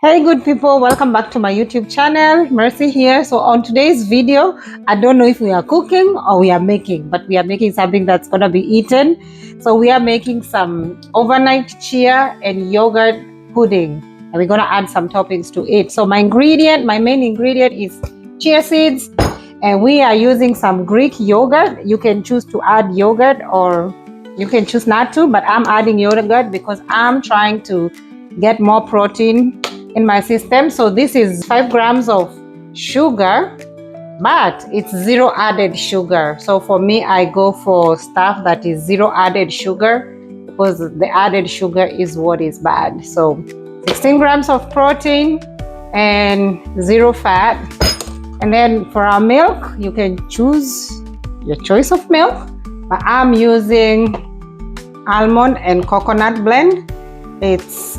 Hey good people, welcome back to my YouTube channel. Mercy here. So on today's video, I don't know if we are cooking or we are making, but we are making something that's gonna be eaten. So we are making some overnight chia and yogurt pudding, and we're gonna add some toppings to it. So my main ingredient is chia seeds, and we are using some Greek yogurt. You can choose to add yogurt or you can choose not to, but I'm adding yogurt because I'm trying to get more protein in my system. So this is 5 grams of sugar, but it's zero added sugar. So for me, I go for stuff that is zero added sugar because the added sugar is what is bad. So 16 grams of protein and zero fat. And then for our milk, you can choose your choice of milk, but I'm using almond and coconut blend.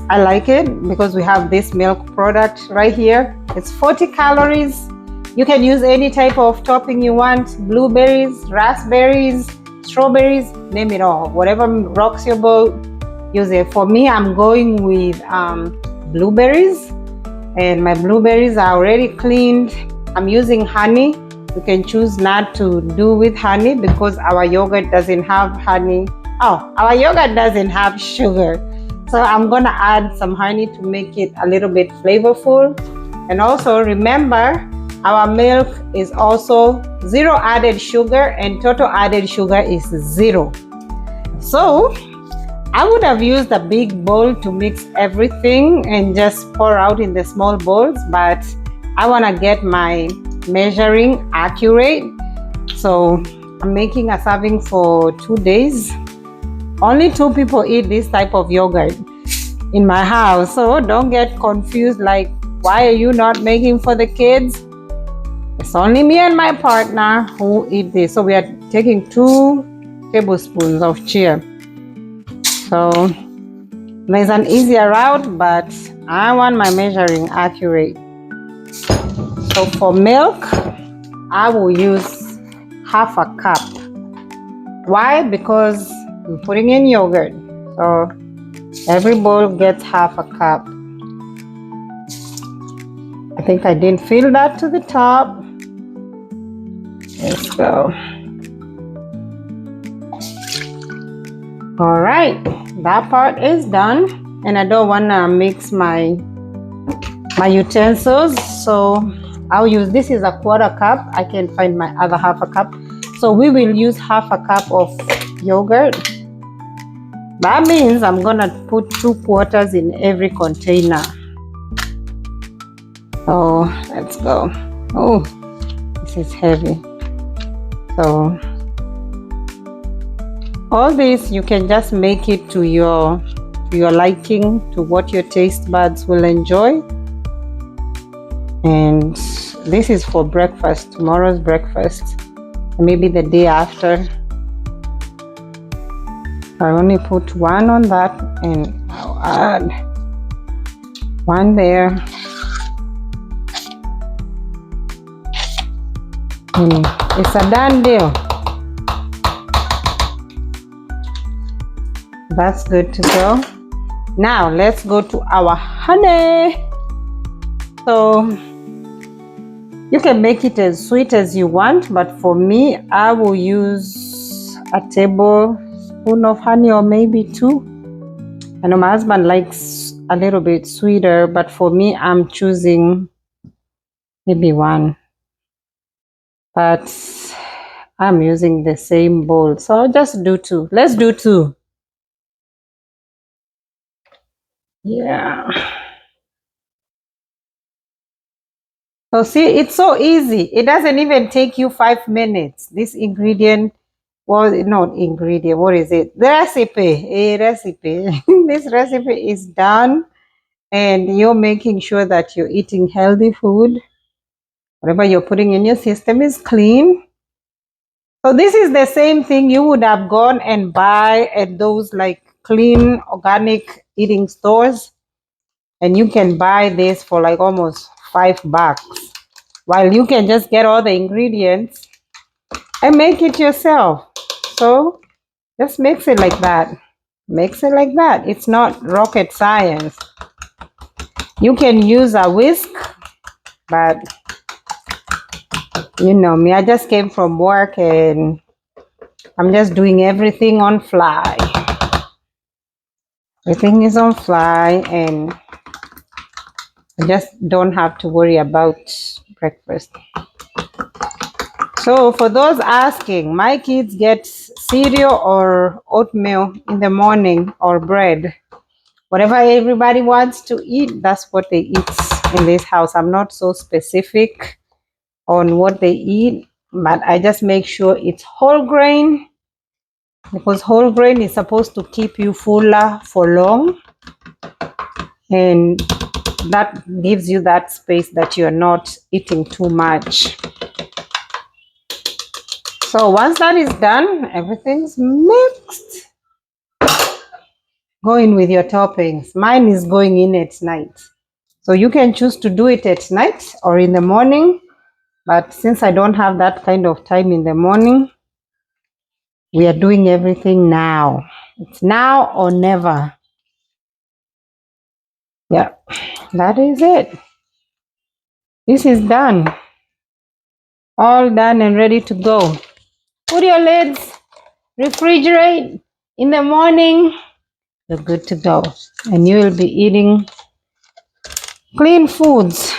I like it because we have this milk product right here. It's 40 calories. You can use any type of topping you want: blueberries, raspberries, strawberries, name it all. Whatever rocks your boat, use it. For me, I'm going with blueberries, and my blueberries are already cleaned. I'm using honey. You can choose not to do with honey because our yogurt doesn't have honey. Our yogurt doesn't have sugar. So I'm gonna add some honey to make it a little bit flavorful. And also remember, our milk is also zero added sugar and total added sugar is 0. So I would have used a big bowl to mix everything and just pour out in the small bowls, but I wanna get my measuring accurate. So I'm making a serving for 2 days. Only 2 people eat this type of yogurt in my house, so don't get confused like, why are you not making for the kids? It's only me and my partner who eat this. So we are taking 2 tablespoons of chia. So there's an easier route, but I want my measuring accurate. So for milk, I will use half a cup. Why? Because I'm putting in yogurt, so every bowl gets half a cup. I think I didn't fill that to the top. Let's go. All right, that part is done, and I don't want to mix my utensils, so I'll use, this is a 1/4 cup. I can find my other half a cup, so we will use half a cup of yogurt. That means I'm gonna put 2/4 in every container. So let's go. Oh, this is heavy. So all this, you can just make it to your liking, to what your taste buds will enjoy. And this is for breakfast, tomorrow's breakfast, maybe the day after. I only put 1 on that, and I'll add 1 there. And it's a done deal. That's good to go. Now let's go to our honey. So you can make it as sweet as you want, but for me, I will use a tablespoon of honey, or maybe 2. I know my husband likes a little bit sweeter, but for me, I'm choosing maybe 1. But I'm using the same bowl, so I'll just do 2. Let's do 2. Yeah. So see, it's so easy. It doesn't even take you 5 minutes. This ingredient, well, not ingredient, what is it? The recipe, a recipe. This recipe is done, and you're making sure that you're eating healthy food. Whatever you're putting in your system is clean. So this is the same thing you would have gone and buy at those like clean organic eating stores, and you can buy this for like almost $5, while you can just get all the ingredients and make it yourself. So just mix it like that. Mix it like that. It's not rocket science. You can use a whisk, but you know me, I just came from work and I'm just doing everything on fly. Everything is on fly and I just don't have to worry about breakfast. So for those asking, my kids get cereal or oatmeal in the morning or bread. Whatever everybody wants to eat, that's what they eat in this house. I'm not so specific on what they eat, but I just make sure it's whole grain because whole grain is supposed to keep you fuller for long, and that gives you that space that you're not eating too much. So once that is done, everything's mixed. Go in with your toppings. Mine is going in at night. So you can choose to do it at night or in the morning. But since I don't have that kind of time in the morning, we are doing everything now. It's now or never. Yeah, that is it. This is done. All done and ready to go. Put your lids, refrigerate in the morning. You're good to go. And you will be eating clean foods.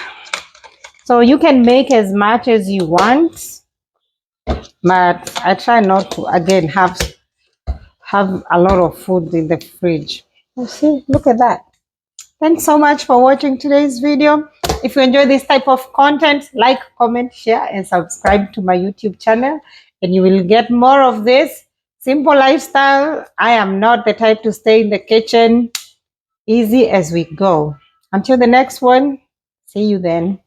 So you can make as much as you want, but I try not to again have a lot of food in the fridge. You see, look at that. Thanks so much for watching today's video. If you enjoy this type of content, like, comment, share, and subscribe to my YouTube channel, and you will get more of this simple lifestyle. I am not the type to stay in the kitchen. Easy as we go. Until the next one, see you then.